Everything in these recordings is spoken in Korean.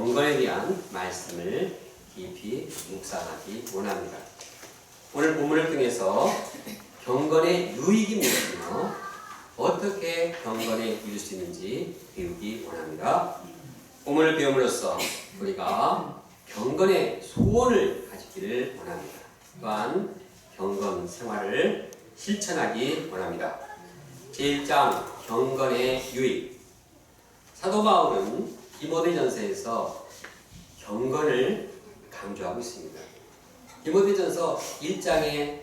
경건에 대한 말씀을 깊이 묵상하기 원합니다. 오늘 본문을 통해서 경건의 유익이 무엇이며 어떻게 경건에 이룰 수 있는지 배우기 원합니다. 본문을 배움으로써 우리가 경건의 소원을 가지기를 원합니다. 또한 경건 생활을 실천하기 원합니다. 제1장 경건의 유익. 사도 바울은 디모데전서에서 경건을 강조하고 있습니다. 디모데전서 1장에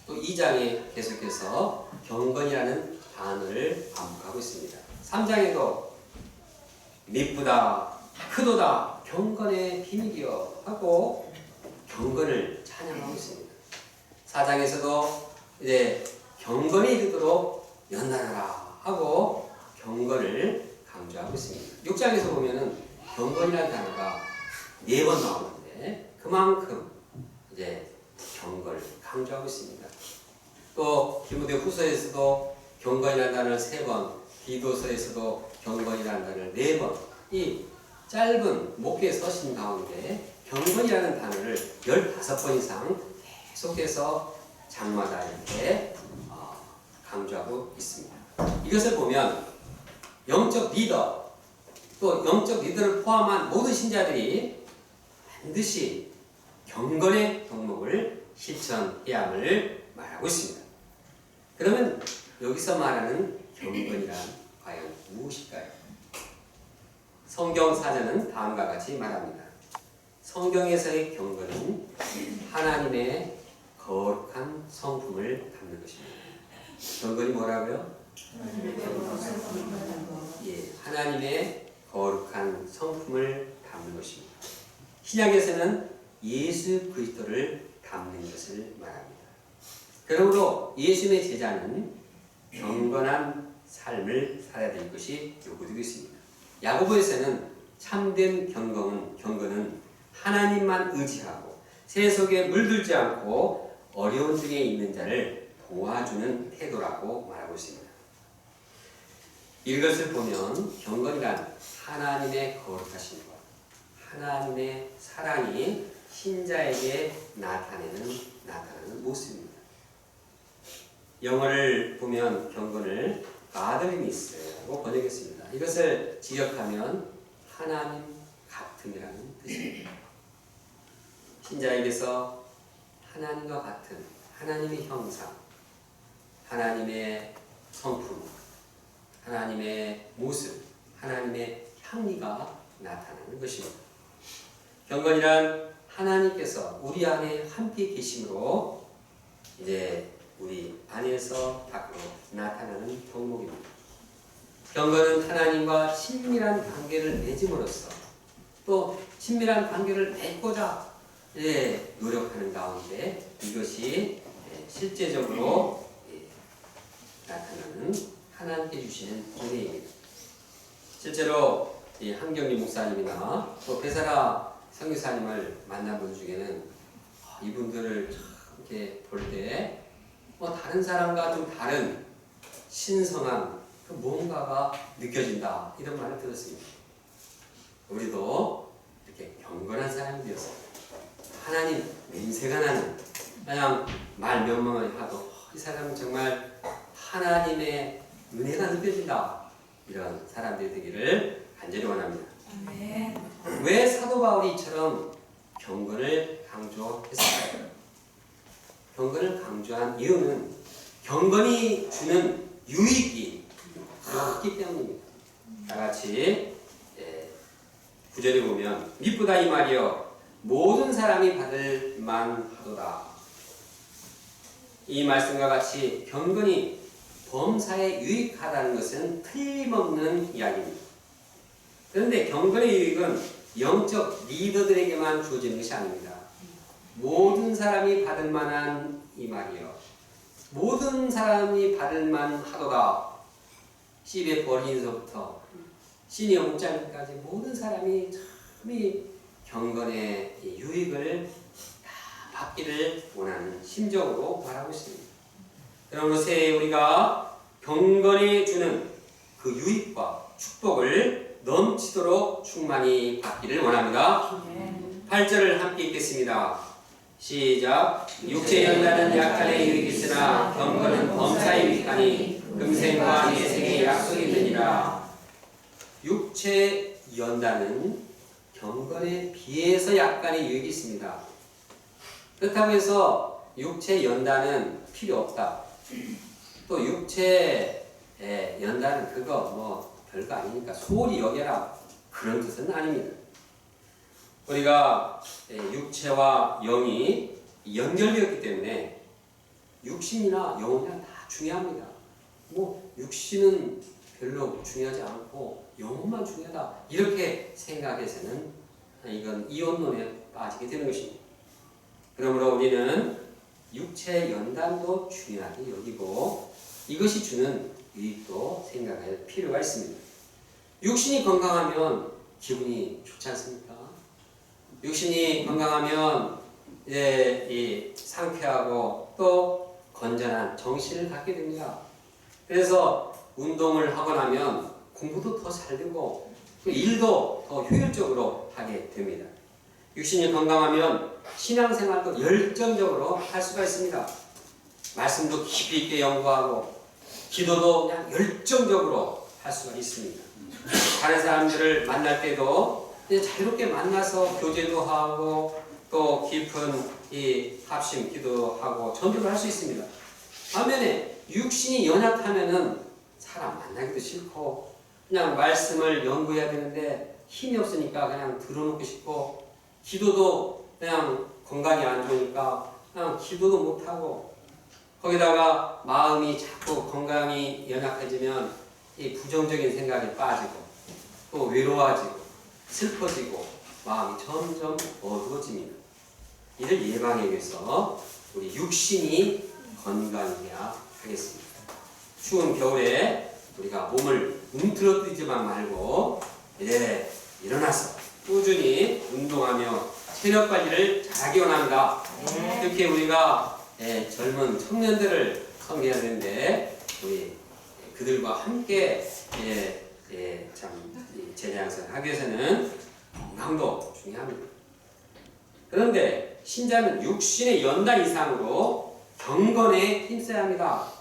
또 2장에 계속해서 경건이라는 단어를 반복하고 있습니다. 3장에도 미쁘다, 크도다, 경건의 비밀이여 하고 경건을 찬양하고 있습니다. 4장에서도 이제 경건에 이르도록 연단하라 하고 경건을 강조하고 있습니다. 6장에서 보면은 경건이라는 단어가 4번 나오는데 그만큼 이제 경건을 강조하고 있습니다. 또 디모데 후서에서도 경건이라는 단어를 3번, 디도서에서도 경건이라는 단어를 4번, 이 짧은 목회 서신 가운데 경건이라는 단어를 15번 이상 계속해서 장마다 이렇게 강조하고 있습니다. 이것을 보면 영적 리더, 또 영적 리더를 포함한 모든 신자들이 반드시 경건의 덕목을 실천해야 함을 말하고 있습니다. 그러면 여기서 말하는 경건이란 과연 무엇일까요? 성경 사전은 다음과 같이 말합니다. 성경에서의 경건은 하나님의 거룩한 성품을 담는 것입니다. 경건이 뭐라고요? 예, 하나님의 거룩한 성품을 담는 것입니다. 신약에서는 예수 그리스도를 담는 것을 말합니다. 그러므로 예수님의 제자는 경건한 삶을 살아야 될 것이 요구되고 있습니다. 야고보에서는 참된 경건은 하나님만 의지하고 세속에 물들지 않고 어려운 중에 있는 자를 도와주는 태도라고 말하고 있습니다. 이것을 보면 경건이란 하나님의 거룩하신 것, 하나님의 사랑이 신자에게 나타나는 모습입니다. 영어를 보면 경건을 godliness라고 번역했습니다. 이것을 직역하면 하나님 같음이라는 뜻입니다. 신자에게서 하나님과 같은 하나님의 형상, 하나님의 성품, 하나님의 모습, 하나님의 향기가 나타나는 것입니다. 경건이란 하나님께서 우리 안에 함께 계심으로 이제 우리 안에서 밖으로 나타나는 덕목입니다. 경건은 하나님과 친밀한 관계를 맺음으로써 또 친밀한 관계를 맺고자 노력하는 가운데 이것이 실제적으로 나타나는 하나님께 주시는 은혜입니다. 실제로 한경림 목사님이나 또 배사라 선교사님을 만나본 중에는 이분들을 이렇게 볼 때 다른 사람과 좀 다른 신성한 그 뭔가가 느껴진다 이런 말을 들었습니다. 우리도 이렇게 경건한 사람이 되어서 하나님 냄새가 나는 그냥 말 몇 마디 하도 이 사람은 정말 하나님의 은혜가 느껴진다 이런 사람들이 되기를 간절히 원합니다. 왜 사도 바울이 이처럼 경건을 강조했을까요? 경건을 강조한 이유는 경건이 주는 유익이 있기 때문입니다. 다같이 9절에 보면 미쁘다 이 말이여 모든 사람이 받을 만하도다. 이 말씀과 같이 경건이 범사에 유익하다는 것은 틀림없는 이야기입니다. 그런데 경건의 유익은 영적 리더들에게만 주어지는 것이 아닙니다. 모든 사람이 받을 만한 이 말이요. 모든 사람이 받을 만하도다. 10의 버린서부터 시니어 목장까지 모든 사람이 참 경건의 유익을 다 받기를 원하는 심정으로 말하고 있습니다. 그러므로 우리가 경건이 주는 그 유익과 축복을 넘치도록 충만히 받기를 원합니다. 8절을 함께 읽겠습니다. 시작. 육체 연단은 약간의 유익이 있으나 경건은 범사에 유익하니 금생과 내생의 약속이 되니라. 육체 연단은 경건에 비해서 약간의 유익이 있습니다. 그렇다고 해서 육체 연단은 필요 없다. 또 육체 연단은 그거 뭐 별거 아니니까 소홀히 여겨라, 그런 뜻은 아닙니다. 우리가 육체와 영이 연결되었기 때문에 육신이나 영혼이나 다 중요합니다. 뭐 육신은 별로 중요하지 않고 영혼만 중요하다, 이렇게 생각해서는 이건 이혼론에 빠지게 되는 것입니다. 그러므로 우리는 육체 연단도 중요하게 여기고 이것이 주는 유익도 생각할 필요가 있습니다. 육신이 건강하면 기분이 좋지 않습니까? 육신이 건강하면 이 상쾌하고 또 건전한 정신을 갖게 됩니다. 그래서 운동을 하고 나면 공부도 더 잘 되고 일도 더 효율적으로 하게 됩니다. 육신이 건강하면 신앙생활도 열정적으로 할 수가 있습니다. 말씀도 깊이 있게 연구하고 기도도 그냥 열정적으로 할 수가 있습니다. 다른 사람들을 만날 때도 자유롭게 만나서 교제도 하고 또 깊은 이 합심 기도하고 전도를 할 수 있습니다. 반면에 육신이 연약하면은 사람 만나기도 싫고 그냥 말씀을 연구해야 되는데 힘이 없으니까 그냥 들어놓고 싶고 기도도 그냥 건강이 안 좋으니까 그냥 기도도 못하고 거기다가 마음이 자꾸 건강이 연약해지면 이 부정적인 생각에 빠지고 또 외로워지고 슬퍼지고 마음이 점점 어두워집니다. 이를 예방하기 위해서 우리 육신이 건강해야 하겠습니다. 추운 겨울에 우리가 몸을 움츠러뜨리지만 말고 일어나서 꾸준히 운동하며 체력 관리를 잘하기 원합니다. 특히 우리가 젊은 청년들을 섬겨야 되는데 우리 그들과 함께 제자양성을 하기 위해서는 건강도 중요합니다. 그런데 신자는 육신의 연단 이상으로 경건에 힘써야 합니다.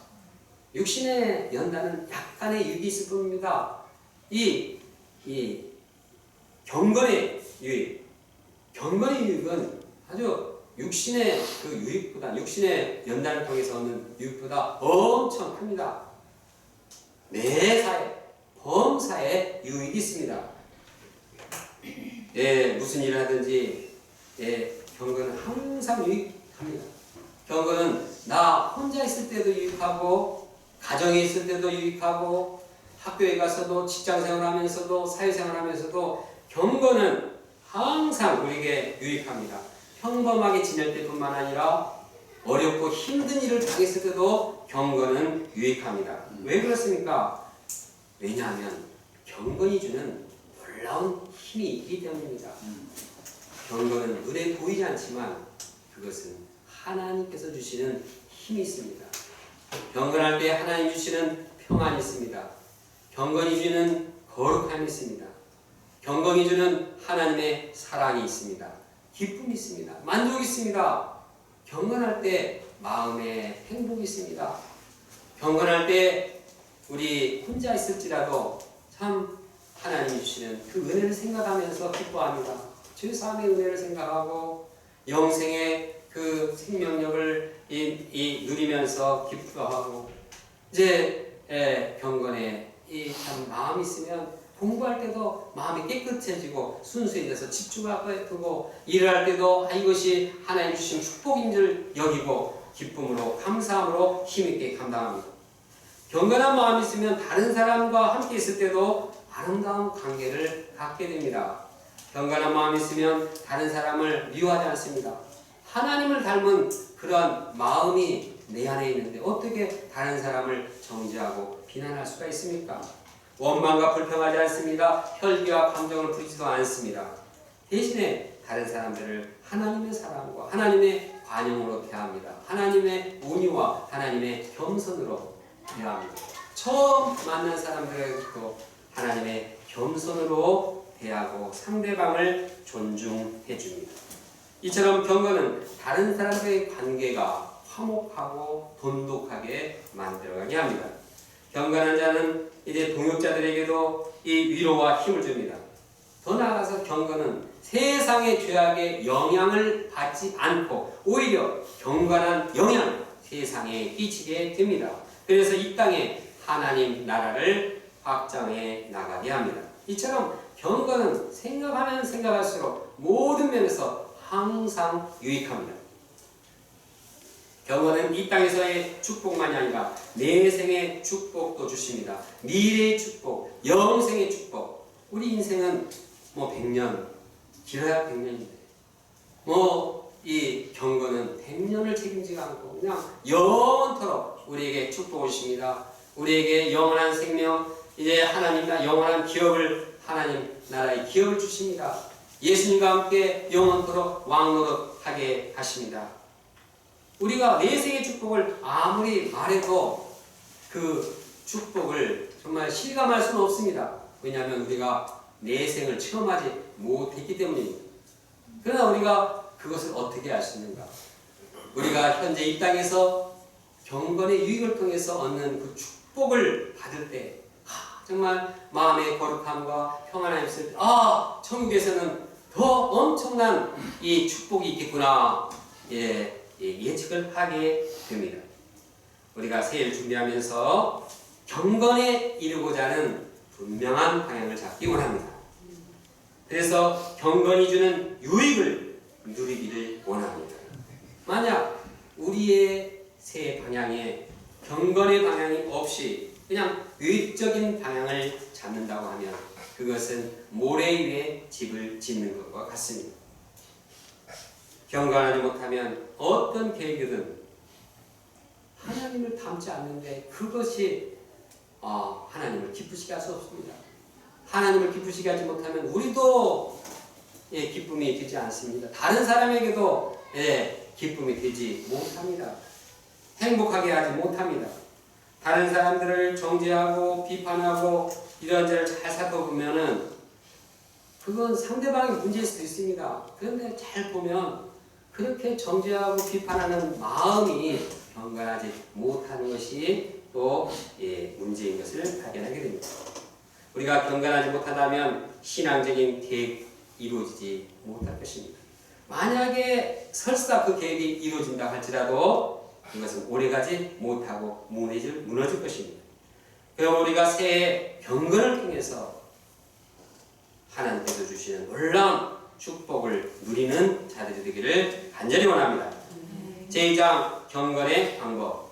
육신의 연단은 약간의 유익이 있을 뿐입니다. 이 경건의 유익, 경건의 유익은 아주 육신의 그 유익보다, 육신의 연단을 통해서 얻는 유익보다 엄청 큽니다. 매사에, 범사에 유익이 있습니다. 무슨 일을 하든지 경건은 항상 유익합니다. 경건은 나 혼자 있을 때도 유익하고 가정에 있을 때도 유익하고 학교에 가서도 직장생활 하면서도 사회생활 하면서도 경건은 항상 우리에게 유익합니다. 평범하게 지낼 때뿐만 아니라 어렵고 힘든 일을 당했을 때도 경건은 유익합니다. 왜 그렇습니까? 왜냐하면 경건이 주는 놀라운 힘이 있기 때문입니다. 경건은 눈에 보이지 않지만 그것은 하나님께서 주시는 힘이 있습니다. 경건할 때 하나님 주시는 평안이 있습니다. 경건이 주는 거룩함이 있습니다. 경건이 주는 하나님의 사랑이 있습니다. 기쁨이 있습니다. 만족이 있습니다. 경건할 때 마음에 행복이 있습니다. 경건할 때 우리 혼자 있을지라도 참 하나님이 주시는 그 은혜를 생각하면서 기뻐합니다. 죄사함의 은혜를 생각하고 영생의 그 생명력을 누리면서 기뻐하고 이제 경건에 참 마음이 있으면 공부할 때도 마음이 깨끗해지고 순수해져서 집중하고 두고 일을 할 때도 이것이 하나님 주신 축복인 줄 여기고 기쁨으로 감사함으로 힘있게 감당합니다. 경건한 마음이 있으면 다른 사람과 함께 있을 때도 아름다운 관계를 갖게 됩니다. 경건한 마음이 있으면 다른 사람을 미워하지 않습니다. 하나님을 닮은 그런 마음이 내 안에 있는데 어떻게 다른 사람을 정죄하고 비난할 수가 있습니까? 원망과 불평하지 않습니다. 혈기와 감정을 부리지도 않습니다. 대신에 다른 사람들을 하나님의 사랑과 하나님의 관용으로 대합니다. 하나님의 온유와 하나님의 겸손으로 대합니다. 처음 만난 사람들에게도 하나님의 겸손으로 대하고 상대방을 존중해 줍니다. 이처럼 경건은 다른 사람과의 관계가 화목하고 돈독하게 만들어가게 합니다. 경건한 자는 이제 동역자들에게도 이 위로와 힘을 줍니다. 더 나아가서 경건은 세상의 죄악에 영향을 받지 않고 오히려 경건한 영향을 세상에 끼치게 됩니다. 그래서 이 땅에 하나님 나라를 확장해 나가게 합니다. 이처럼 경건은 생각하면 생각할수록 모든 면에서 항상 유익합니다. 경건은 이 땅에서의 축복만이 아니라 내생의 축복도 주십니다. 미래의 축복, 영생의 축복. 우리 인생은 100년, 길어야 100년인데 이 경건은 100년을 책임지지 않고 그냥 영원토록 우리에게 축복을 주십니다. 우리에게 영원한 생명, 이제 하나님과 영원한 기업을, 하나님 나라의 기업을 주십니다. 예수님과 함께 영원토록 왕노릇하게 하십니다. 우리가 내생의 축복을 아무리 말해도 그 축복을 정말 실감할 수는 없습니다. 왜냐하면 우리가 내생을 체험하지 못했기 때문입니다. 그러나 우리가 그것을 어떻게 알 수 있는가? 우리가 현재 이 땅에서 경건의 유익을 통해서 얻는 그 축복을 받을 때 정말 마음의 거룩함과 평안함이 있을 때 천국에서는 더 엄청난 이 축복이 있겠구나 예측을 하게 됩니다. 우리가 새해를 준비하면서 경건에 이르고자 하는 분명한 방향을 잡기 원합니다. 그래서 경건이 주는 유익을 누리기를 원합니다. 만약 우리의 새 방향에 경건의 방향이 없이 그냥 외적인 방향을 잡는다고 하면 그것은 모래 위에 집을 짓는 것과 같습니다. 경건하지 못하면 어떤 계획이든 하나님을 닮지 않는데 그것이 하나님을 기쁘시게 할 수 없습니다. 하나님을 기쁘시게 하지 못하면 우리도 기쁨이 되지 않습니다. 다른 사람에게도 기쁨이 되지 못합니다. 행복하게 하지 못합니다. 다른 사람들을 정죄하고 비판하고 이런저런 잘 살펴보면은 그건 상대방의 문제일 수도 있습니다. 그런데 잘 보면 그렇게 정죄하고 비판하는 마음이 경건하지 못하는 것이 또 문제인 것을 발견하게 됩니다. 우리가 경건하지 못하다면 신앙적인 계획이 이루어지지 못할 것입니다. 만약에 설사 그 계획이 이루어진다 할지라도 그것은 오래가지 못하고 무너질 것입니다. 그럼 우리가 새해 경건을 통해서 하나님께서 주시는 놀라운 축복을 누리는 자들이 되기를 간절히 원합니다. 제2장 경건의 방법.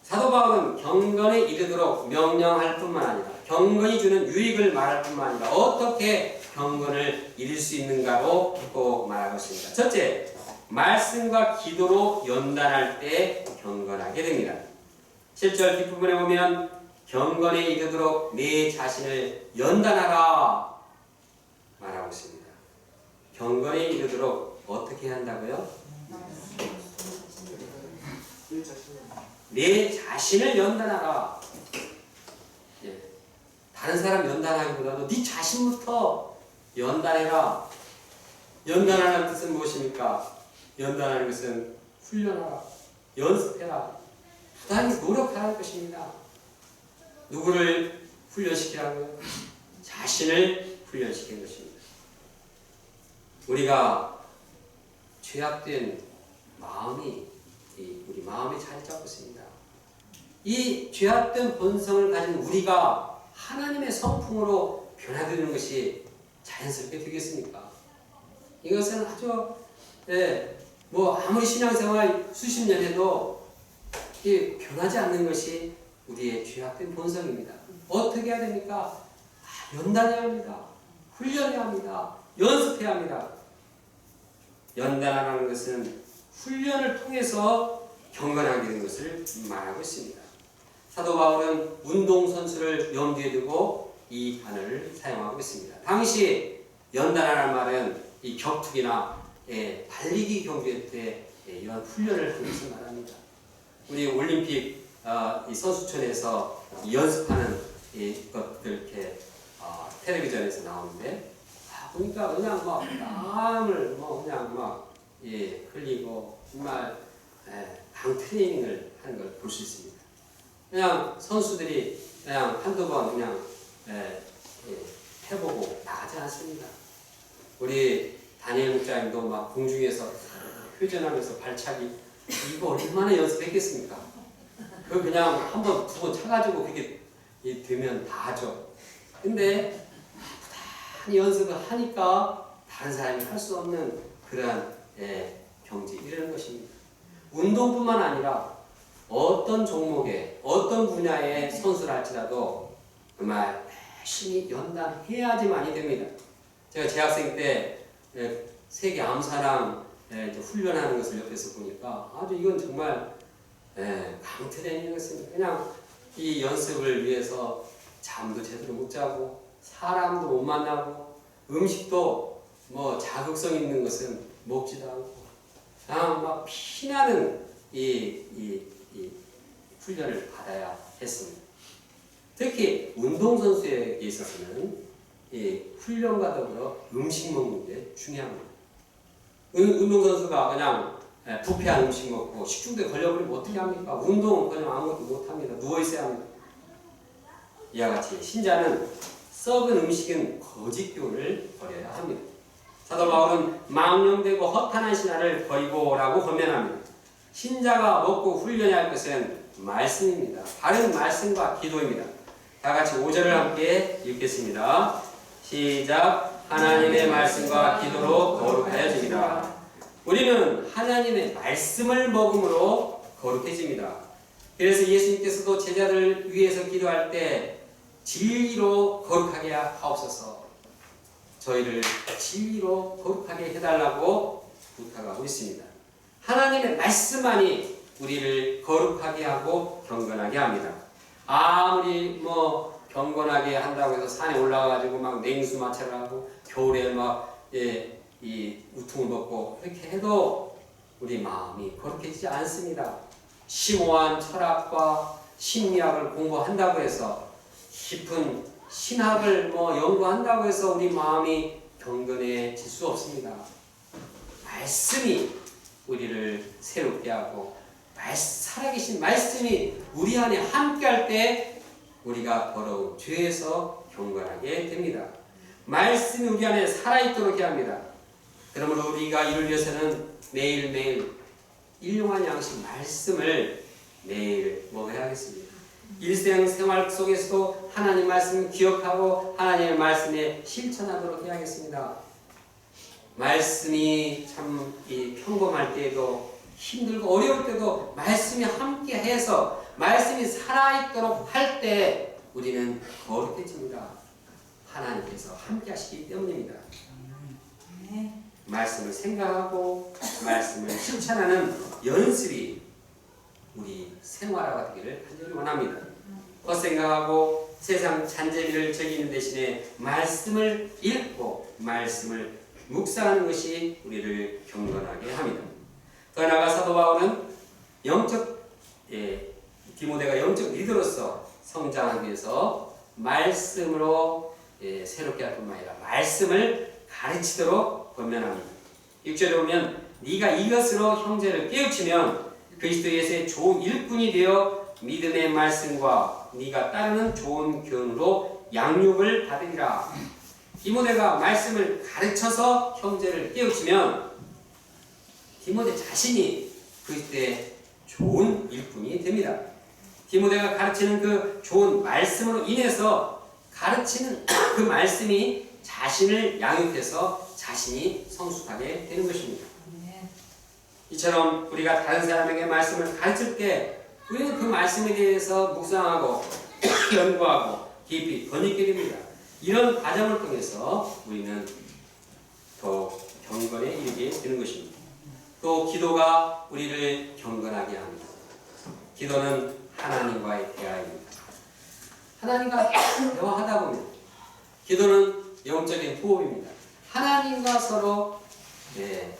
사도 바울은 경건에 이르도록 명령할 뿐만 아니라 경건이 주는 유익을 말할 뿐만 아니라 어떻게 경건을 이룰 수 있는가로 또 말하고 있습니다. 첫째, 말씀과 기도로 연단할 때 경건하게 됩니다. 7절 뒷부분에 보면 경건에 이르도록 내 자신을 연단하라 말하고 있습니다. 경건에 이르도록 어떻게 한다고요? 내 자신을 연단하라. 다른 사람 연단하기보다도 네 자신부터 연단해라. 연단하는 뜻은 무엇입니까? 연단하는 것은 훈련하라, 연습해라, 부단히 노력하라는 것입니다. 누구를 훈련시키라고요? 자신을 훈련시키는 것입니다. 우리가 죄악된 마음이 우리 마음에 자리 잡고 있습니다. 이 죄악된 본성을 가진 우리가 하나님의 성품으로 변화되는 것이 자연스럽게 되겠습니까? 이것은 아주 아무리 신앙생활 수십 년 해도 변하지 않는 것이 우리의 죄악된 본성입니다. 어떻게 해야 됩니까? 연단해야 합니다. 훈련해야 합니다. 연습해야 합니다. 연단하는 것은 훈련을 통해서 경건하게 되는 것을 말하고 있습니다. 사도 바울은 운동선수를 염두에 두고 이 단어를 사용하고 있습니다. 당시 연단하라는 말은 이 격투기나 달리기 경기 때 이런 훈련을 하는 것을 말합니다. 우리 올림픽 이 선수촌에서 연습하는 것들 이렇게 텔레비전에서 나오는데 보니까 그냥 막 땀을 그냥 막 흘리고 정말 강 트레이닝을 하는 걸 볼 수 있습니다. 그냥 선수들이 그냥 한두 번 그냥 해보고 나가지 않습니다. 우리 다니엘 목사님도 막 공중에서 회전하면서 발차기 이거 얼마나 연습했겠습니까? 그 그냥 한 번, 두 번 차가지고 그게 되면 다 하죠. 근데 부단히 연습을 하니까 다른 사람이 할 수 없는 그러한 경지 이러는 것입니다. 운동뿐만 아니라 어떤 종목에 어떤 분야의 선수를 할지라도 정말 열심히 연단해야지만이 됩니다. 제가 재학생 때 세계 암사랑 훈련하는 것을 옆에서 보니까 아주 이건 정말 강트레이닝이었습니다. 그냥 이 연습을 위해서 잠도 제대로 못 자고 사람도 못 만나고 음식도 자극성 있는 것은 먹지도 않고 그냥 막 피나는 이 훈련을 받아야 했습니다. 특히 운동선수에 있어서는 이 훈련과 더불어 음식 먹는 게 중요합니다. 운동선수가 그냥 부패한 음식 먹고 식중독에 걸려버리면 어떻게 합니까? 운동은 그냥 아무것도 못합니다. 누워있어야 합니다. 이와 같이 신자는 썩은 음식은 거짓 교훈을 버려야 합니다. 사도 바울은 망령되고 허탄한 신화를 버리고라고 권면합니다. 신자가 먹고 훈련해야 할 것은 말씀입니다. 바른 말씀과 기도입니다. 다 같이 5절을 함께 읽겠습니다. 시작. 하나님의 말씀과 기도로 거룩하여집니다. 우리는 하나님의 말씀을 먹음으로 거룩해집니다. 그래서 예수님께서도 제자를 위해서 기도할 때 진리로 거룩하게 하옵소서, 저희를 진리로 거룩하게 해달라고 부탁하고 있습니다. 하나님의 말씀만이 우리를 거룩하게 하고 경건하게 합니다. 아무리 경건하게 한다고 해서 산에 올라가가지고 막 냉수 마찰을 하고 겨울에 이 우통을 벗고 이렇게 해도 우리 마음이 거룩해지지 않습니다. 심오한 철학과 심리학을 공부한다고 해서 깊은 신학을 연구한다고 해서 우리 마음이 경건해질 수 없습니다. 말씀이 우리를 새롭게 하고 살아계신 말씀이 우리 안에 함께할 때 우리가 더러운 죄에서 경건하게 됩니다. 말씀이 우리 안에 살아있도록 해야 합니다. 그러므로 우리가 이를 위해서는 매일매일 일용할 양식 말씀을 매일 먹어야 하겠습니다. 일생생활 속에서도 하나님 말씀을 기억하고 하나님의 말씀에 실천하도록 해야겠습니다. 말씀이 참 평범할 때에도 힘들고 어려울 때도 말씀이 함께해서 말씀이 살아있도록 할 때 우리는 거룩해집니다. 하나님께서 함께하시기 때문입니다. 말씀을 생각하고 말씀을 실천하는 연습이 우리 생활화가 되기를 간절히 원합니다. 헛생각하고 세상 잔재미를 즐기는 대신에 말씀을 읽고 말씀을 묵상하는 것이 우리를 경건하게 합니다. 더 나아가 사도 바울은 디모데가 영적 리더로서 성장하기 위해서 말씀으로 새롭게 할 뿐만 아니라 말씀을 가르치도록 권면합니다. 6절에 보면 네가 이것으로 형제를 깨우치면 그리스도 예수의 좋은 일꾼이 되어 믿음의 말씀과 네가 따르는 좋은 교훈으로 양육을 받으리라. 디모데가 말씀을 가르쳐서 형제를 깨우치면 디모데 자신이 그리스도의 좋은 일꾼이 됩니다. 디모데가 가르치는 그 좋은 말씀으로 인해서 가르치는 그 말씀이 자신을 양육해서 자신이 성숙하게 되는 것입니다. 이처럼 우리가 다른 사람에게 말씀을 가르칠 때 우리는 그 말씀에 대해서 묵상하고 연구하고 깊이 덧입게 됩니다. 이런 과정을 통해서 우리는 더 경건에 이르게 되는 것입니다. 또 기도가 우리를 경건하게 합니다. 기도는 하나님과의 대화입니다. 하나님과 대화하다 보면 기도는 영적인 호흡입니다. 하나님과 서로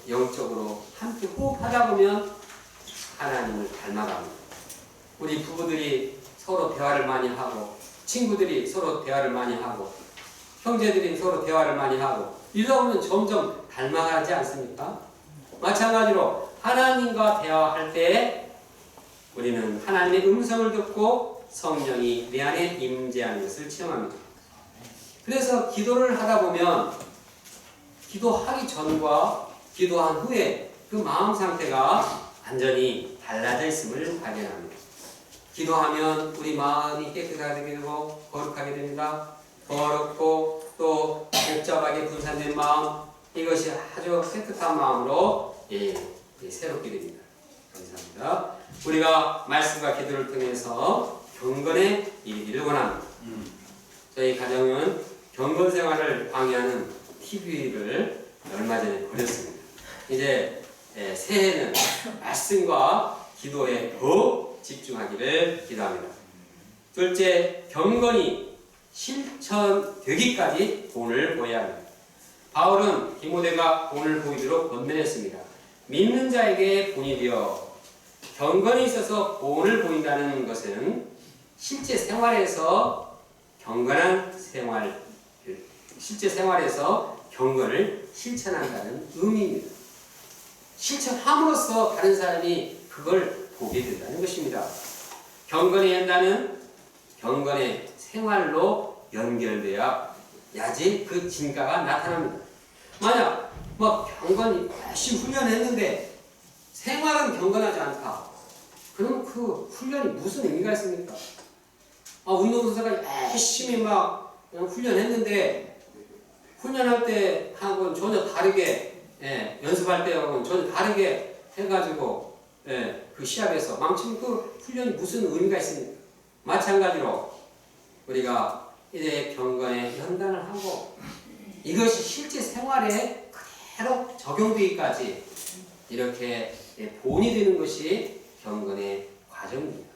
영적으로 함께 호흡하다 보면 하나님을 닮아갑니다. 우리 부부들이 서로 대화를 많이 하고 친구들이 서로 대화를 많이 하고 형제들이 서로 대화를 많이 하고 이러다 보면 점점 닮아가지 않습니까? 마찬가지로 하나님과 대화할 때 우리는 하나님의 음성을 듣고 성령이 내 안에 임재하는 것을 체험합니다. 그래서 기도를 하다 보면 기도하기 전과 기도한 후에 그 마음 상태가 완전히 달라져 있음을 발견합니다. 기도하면 우리 마음이 깨끗하게 되고 거룩하게 됩니다. 거룩고 또 복잡하게 분산된 마음, 이것이 아주 깨끗한 마음으로 새롭게 됩니다. 감사합니다. 우리가 말씀과 기도를 통해서 경건에 이르기를 원합니다. 저희 가정은 경건 생활을 방해하는 TV를 얼마 전에 버렸습니다. 이제 새해는 말씀과 기도에 더 집중하기를 기도합니다. 둘째, 경건이 실천되기까지 본을 보여야 합니다. 바울은 디모데가 본을 보이도록 권면했습니다. 믿는 자에게 본이 되어 경건이 있어서 본을 보인다는 것은 실제 생활에서 경건을 실천한다는 의미입니다. 실천함으로써 다른 사람이 그걸 보게 된다는 것입니다. 경건의 연단은 경건의 생활로 연결되어야지 그 진가가 나타납니다. 만약 경건이 열심히 훈련했는데 생활은 경건하지 않다. 그럼 그 훈련이 무슨 의미가 있습니까? 운동선수가 열심히 훈련했는데 훈련할 때 하고는 전혀 다르게 연습할 때하고는 전혀 다르게 해가지고 그 시합에서 망치면 그 훈련이 무슨 의미가 있습니까? 마찬가지로 우리가 이제 경건에 연단을 하고 이것이 실제 생활에 그대로 적용되기까지 이렇게 본이 되는 것이 경건의 과정입니다.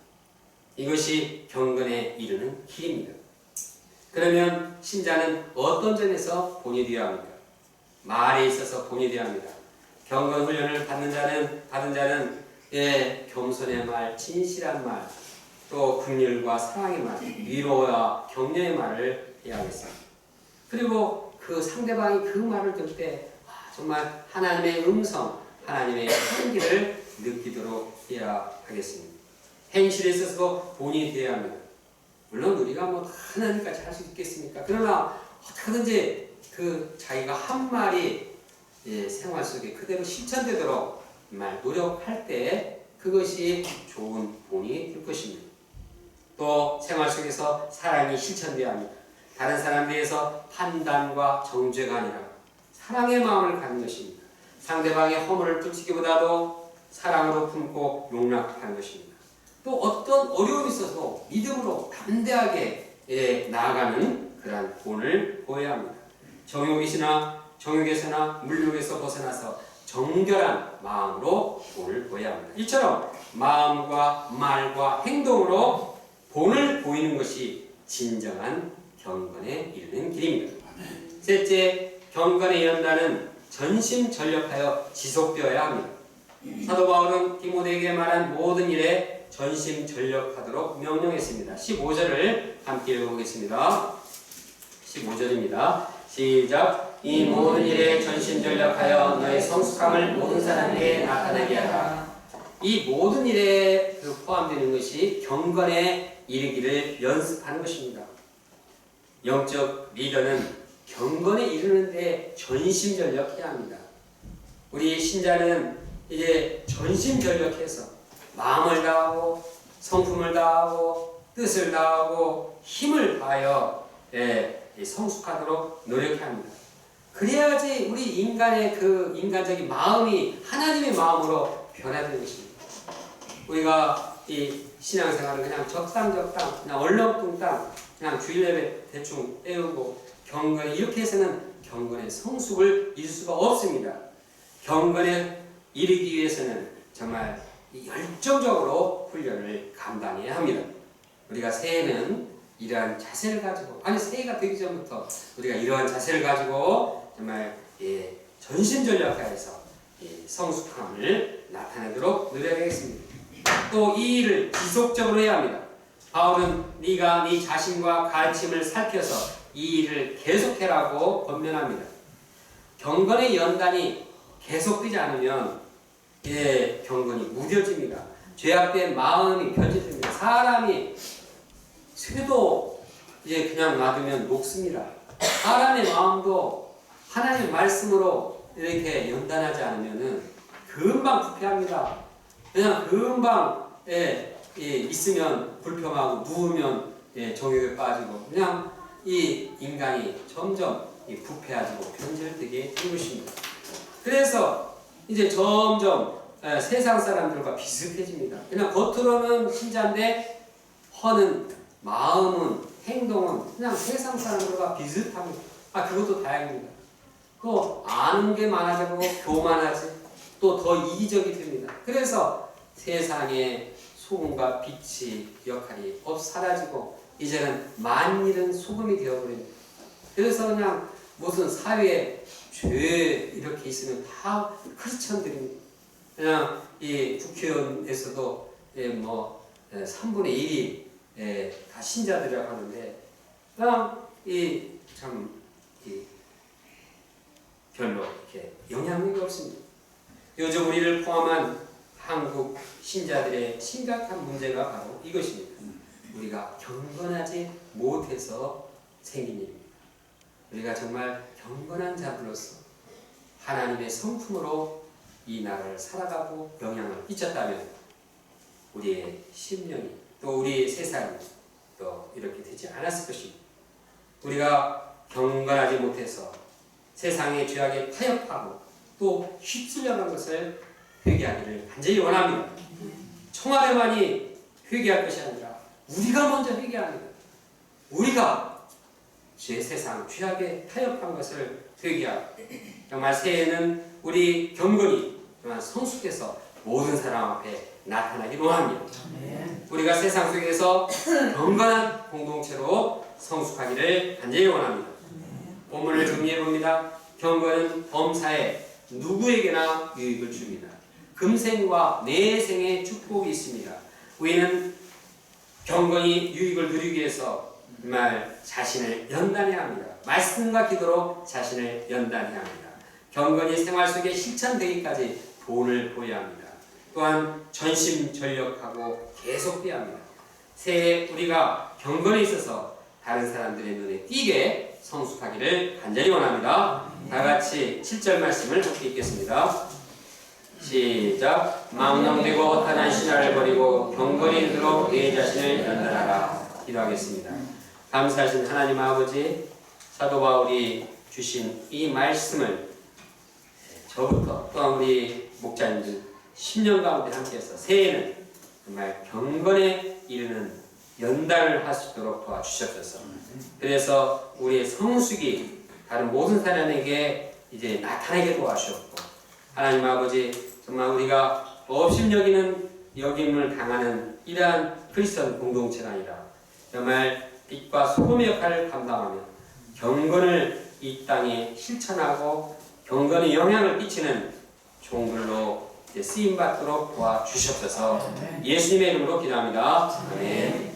이것이 경건에 이르는 길입니다. 그러면 신자는 어떤 점에서 본이 되어야 합니까? 말에 있어서 본이 되어야 합니다. 경건 훈련을 받은 자는 겸손의 말, 진실한 말, 또 긍휼과 사랑의 말, 위로와 격려의 말을 해야 하겠습니다. 그리고 그 상대방이 그 말을 들을 때 정말 하나님의 음성, 하나님의 향기를 느끼도록 해야 하겠습니다. 행실에 있어서도 본이 되어야 합니다. 물론 우리가 하나님까지 할 수 있겠습니까? 그러나 어떻게든지 그 자기가 한 말이 생활 속에 그대로 실천되도록 정말 노력할 때 그것이 좋은 본이 될 것입니다. 또 생활 속에서 사랑이 실천되어야 합니다. 다른 사람에 대해서 판단과 정죄가 아니라 사랑의 마음을 갖는 것입니다. 상대방의 허물을 뚫기보다도 사랑으로 품고 용납하는 것입니다. 또 어떤 어려움이 있어서 믿음으로 담대하게 나아가는 그러한 본을 보여야 합니다. 정욕에서나 물욕에서 벗어나서 정결한 마음으로 본을 보여야 합니다. 이처럼 마음과 말과 행동으로 본을 보이는 것이 진정한 경건에 이르는 길입니다. 셋째, 경건의 연단은 전심전력하여 지속되어야 합니다. 사도 바울은 디모데에게 말한 모든 일에 전심전력하도록 명령했습니다. 15절을 함께 읽어보겠습니다. 15절입니다. 시작. 이 모든 일에 전심전력하여 너의 성숙함을 모든 사람에게 나타나게 하라. 이 모든 일에 포함되는 것이 경건에 이르기를 연습하는 것입니다. 영적 리더는 경건에 이르는데 전심전력해야 합니다. 우리 신자는 이제 전심전력해서 마음을 다하고 성품을 다하고 뜻을 다하고 힘을 다하여 성숙하도록 노력해야 합니다. 그래야지 우리 인간의 그 인간적인 마음이 하나님의 마음으로 변화되는 것입니다. 우리가 이 신앙생활을 그냥 적당적당 그냥 얼렁뚱땅 그냥 주일 예배 대충 때우고 경건에 이렇게 해서는 경건의 성숙을 이룰 수가 없습니다. 경건에 이르기 위해서는 정말 열정적으로 훈련을 감당해야 합니다. 우리가 새해는 이러한 자세를 가지고 새해가 되기 전부터 우리가 이러한 자세를 가지고 정말 전심전력하여서 성숙함을 나타내도록 노력하겠습니다. 또 이 일을 지속적으로 해야 합니다. 바울은 네가 네 자신과 가르침을 살펴서 이 일을 계속해라고 권면합니다. 경건의 연단이 계속되지 않으면 경건이 무뎌집니다. 죄악된 마음이 변질됩니다. 사람이 쇠도 그냥 놔두면 녹습니다. 사람의 마음도 하나님의 말씀으로 이렇게 연단하지 않으면은 금방 부패합니다. 그냥 금방 있으면 불평하고 누우면 정욕에 빠지고 그냥 이 인간이 점점 부패하고 변질되게 된 것입니다. 그래서 이제 점점 세상 사람들과 비슷해집니다. 그냥 겉으로는 신자인데 허는 마음은 행동은 그냥 세상 사람들과 비슷합니다. 그것도 다행입니다. 또 아는 게 많아지고 교만하지 또 더 이기적이 됩니다. 그래서 세상에 소금과 빛이 역할이 사라지고 이제는 만일은 소금이 되어버립니다. 그래서 그냥 무슨 사회에 죄 이렇게 있으면 다 크리스천들입니다. 그냥 이 국회의원에서도 3분의 1이 다 신자들이라고 하는데 그냥 별로 이렇게 영향력이 없습니다. 요즘 우리를 포함한 한국 신자들의 심각한 문제가 바로 이것입니다. 우리가 경건하지 못해서 생긴 일입니다. 우리가 정말 경건한 자들로서 하나님의 성품으로 이 나라를 살아가고 영향을 끼쳤다면 우리의 심령이 또 우리의 세상이 또 이렇게 되지 않았을 것입니다. 우리가 경건하지 못해서 세상의 죄악에 타협하고 또 휩쓸려간 것을 회개하기를 간절히 원합니다. 청와대만이 회개할 것이 아니라 우리가 먼저 회개합니다. 우리가 세상 죄악에 타협한 것을 회개하고 정말 새해에는 우리 경건이 정말 성숙해서 모든 사람 앞에 나타나기를 원합니다. 우리가 세상 속에서 경건한 공동체로 성숙하기를 간절히 원합니다. 본문을 정리해 봅니다. 경건은 범사에 누구에게나 유익을 줍니다. 금생과 내생의 축복이 있습니다. 우리는 경건이 유익을 누리기 위해서 정말 자신을 연단해야 합니다. 말씀과 기도로 자신을 연단해야 합니다. 경건이 생활 속에 실천되기까지 본을 보여야 합니다. 또한 전심전력하고 계속돼야 합니다. 새해 우리가 경건에 있어서 다른 사람들의 눈에 띄게 성숙하기를 간절히 원합니다. 다 같이 7절 말씀을 함께 읽겠습니다. 시작. 망령되고 허탄한 신화를 버리고 경건히 들어 내 자신을 연단하라. 기도하겠습니다. 감사하신 하나님 아버지, 사도 바울이 주신 이 말씀을 저부터 또한 우리 목자님들 10년 가운데 함께해서 새해에는 정말 경건에 이르는 연단을 할 수 있도록 도와주셨소서. 그래서 우리의 성숙이 다른 모든 사람에게 이제 나타나게 도와주셨고, 하나님 아버지 정말 우리가 업신여기는 여김을 당하는 이러한 크리스천 공동체가 아니라 정말 빛과 소금의 역할을 감당하며 경건을 이 땅에 실천하고 경건의 영향을 끼치는 종들로 쓰임받도록 도와주시옵소서. 예수님의 이름으로 기도합니다. 아멘.